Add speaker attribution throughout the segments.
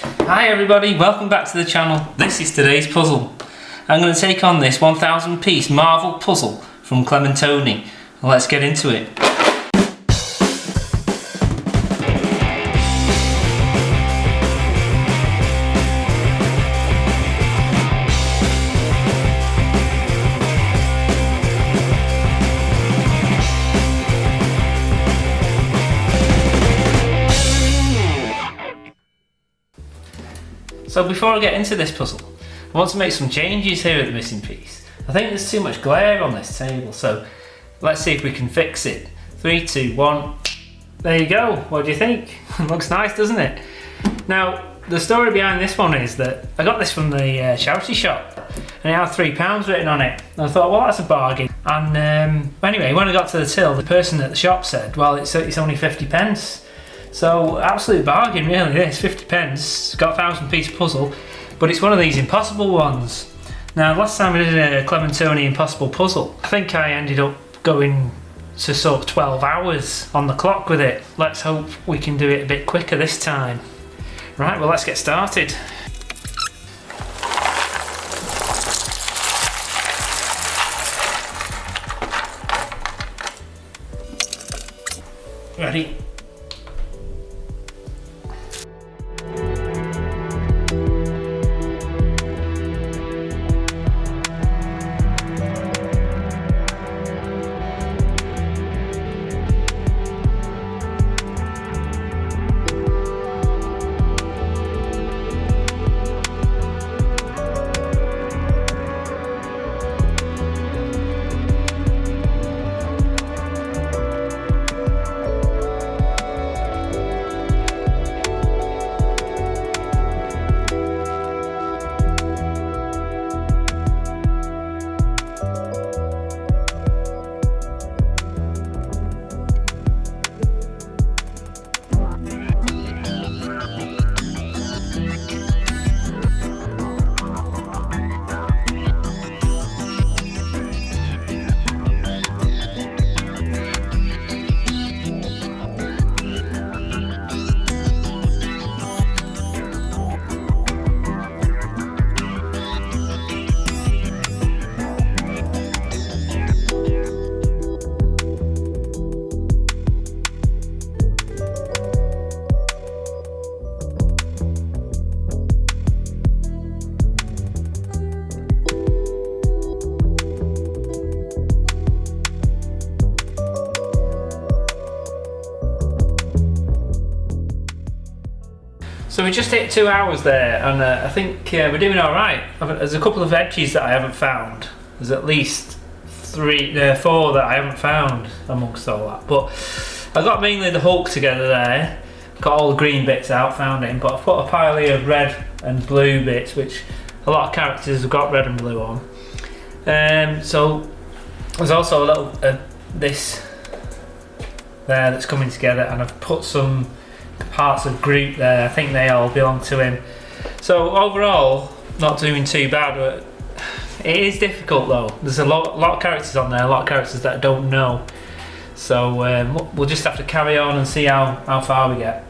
Speaker 1: Hi everybody, welcome back to the channel. This is today's puzzle. I'm going to take on this 1000 piece Marvel puzzle from Clementoni. Let's get into it. So before I get into this puzzle, I want to make some changes here at the missing piece. I think there's too much glare on this table, so let's see if we can fix it. 3, 2, 1. There you go. What do you think? Looks nice, doesn't it? Now, the story behind this one is that I got this from the charity shop, and it had £3 written on it. And I thought, well, that's a bargain. And anyway, when I got to the till, the person at the shop said, well, it's only 50 pence. So absolute bargain really, this 50 pence, got a 1000 piece puzzle, but it's one of these impossible ones. Now last time I did a Clementoni impossible puzzle, I think I ended up going to sort of 12 hours on the clock with it. Let's hope we can do it a bit quicker this time. Right, well let's get started. Ready? So we just hit 2 hours there, and I think we're doing all right. There's a couple of edges that I haven't found. There's at least 4 that I haven't found amongst all that. But I got mainly the Hulk together there. Got all the green bits out, found him. But I've put a pile here of red and blue bits, which a lot of characters have got red and blue on. So there's also a little this there that's coming together, and I've put some parts of Groot there. I think they all belong to him. So overall, not doing too bad, but it is difficult though. There's a lot of characters on there, a lot of characters that I don't know. So we'll just have to carry on and see how far we get.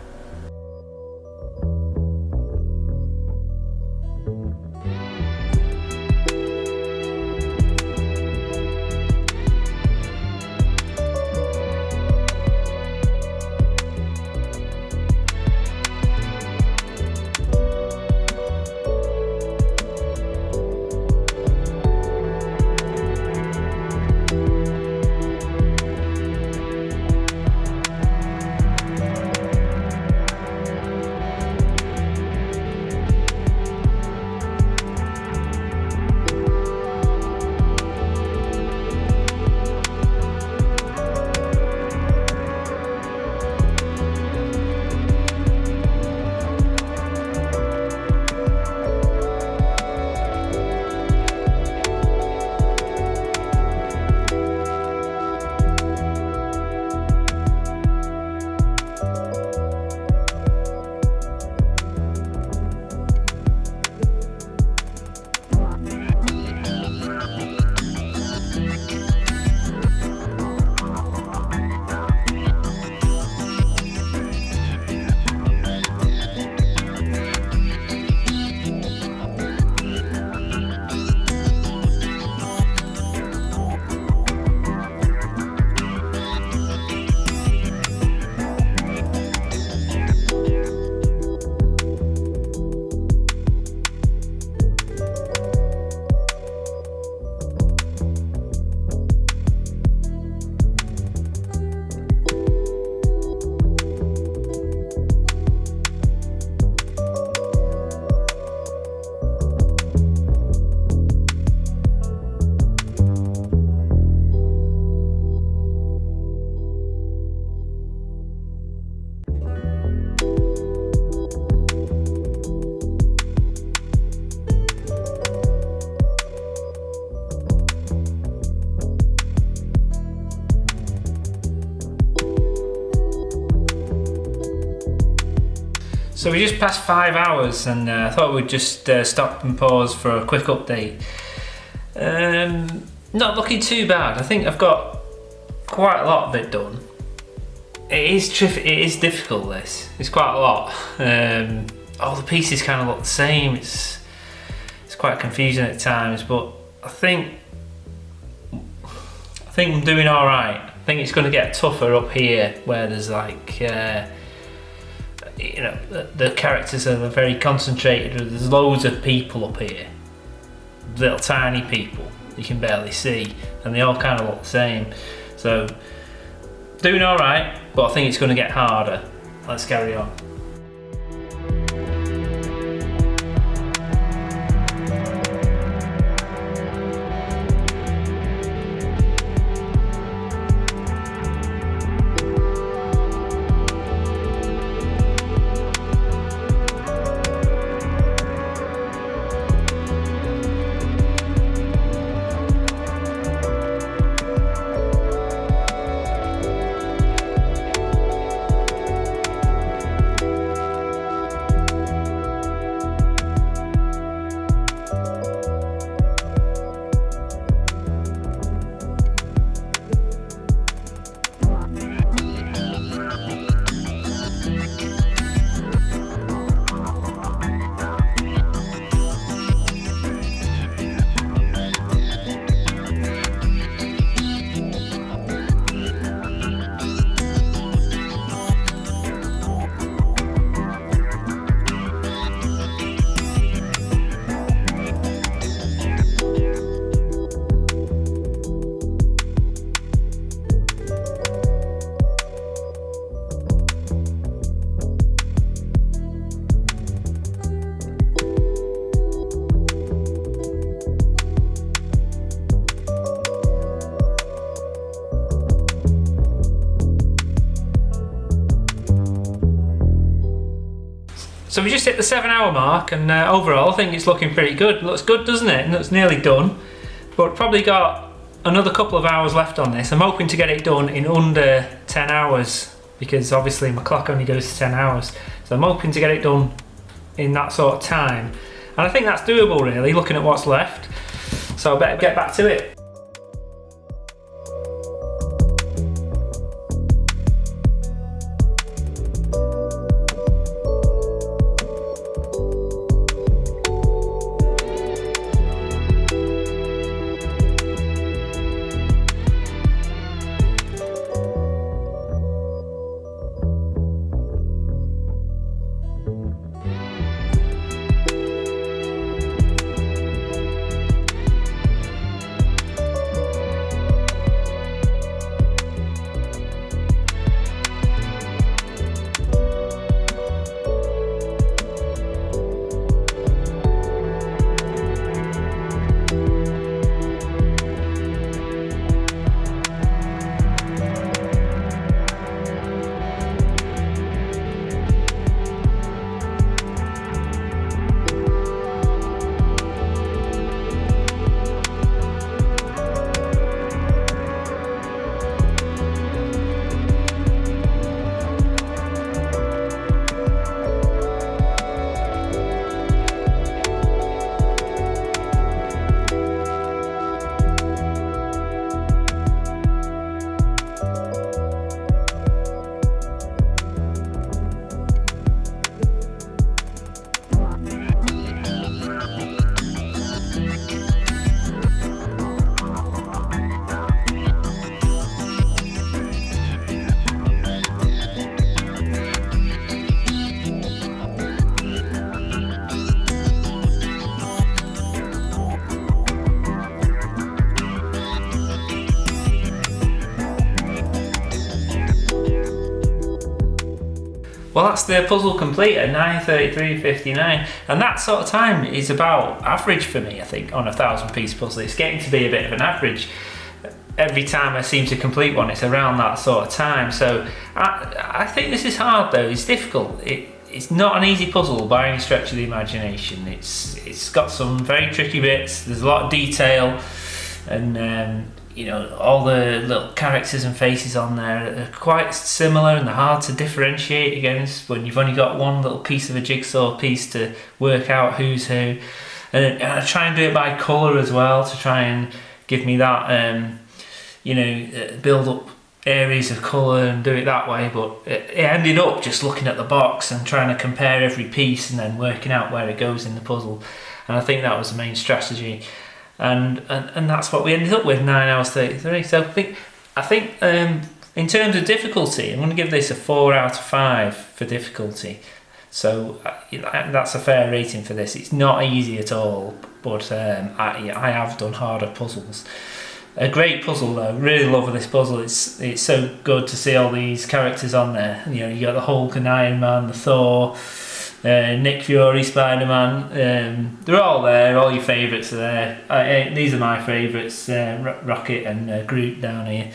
Speaker 1: So we just passed 5 hours, and I thought we'd just stop and pause for a quick update. Not looking too bad. I think I've got quite a lot of it done. It is difficult, this. It's quite a lot. All the pieces kind of look the same. It's quite confusing at times, but I think I'm doing all right. I think it's going to get tougher up here, where there's like, the characters are very concentrated. There's loads of people up here, little tiny people you can barely see, and they all kind of look the same. So doing all right, but I think it's going to get harder. Let's carry on. So we just hit the 7 hour mark, and overall I think it's looking pretty good. It looks good, doesn't it? And it's nearly done, but probably got another couple of hours left on this. I'm hoping to get it done in under 10 hours, because obviously my clock only goes to 10 hours. So I'm hoping to get it done in that sort of time. And I think that's doable, really, looking at what's left. So I better get back to it. Well, that's the puzzle complete at 9:33:59, and that sort of time is about average for me, I think, on a 1,000-piece puzzle. It's getting to be a bit of an average. Every time I seem to complete one, it's around that sort of time. So I think this is hard, though. It's difficult. It's not an easy puzzle by any stretch of the imagination. It's got some very tricky bits. There's a lot of detail, and you know, all the little characters and faces on there are quite similar, and they're hard to differentiate against when you've only got one little piece of a jigsaw piece to work out who's who. And I try and do it by colour as well, to try and give me that, you know, build up areas of colour and do it that way. But it ended up just looking at the box and trying to compare every piece and then working out where it goes in the puzzle. And I think that was the main strategy. And that's what we ended up with, 9 hours 33. So I think in terms of difficulty, I'm going to give this a 4 out of 5 for difficulty. So that's a fair rating for this. It's not easy at all, but I have done harder puzzles. A great puzzle though. Really love this puzzle. It's so good to see all these characters on there. You know, you got the Hulk and Iron Man, the Thor, Nick Fury, Spider-Man. They're all there. All your favourites are there. These are my favourites. Rocket and Groot down here.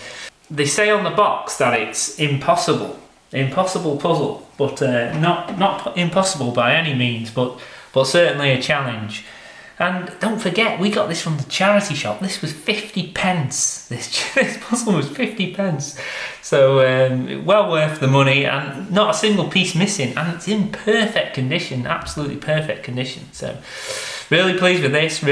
Speaker 1: They say on the box that it's impossible puzzle, but not impossible by any means, but certainly a challenge. And don't forget, we got this from the charity shop. This was 50 pence. This puzzle was 50 pence. So well worth the money, and not a single piece missing, and it's in perfect condition, absolutely perfect condition. So really pleased with this,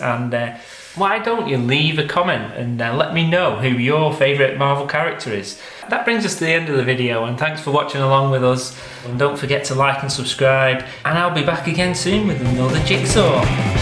Speaker 1: and why don't you leave a comment and let me know who your favourite Marvel character is. That brings us to the end of the video, and thanks for watching along with us. And don't forget to like and subscribe, and I'll be back again soon with another Jigsaw.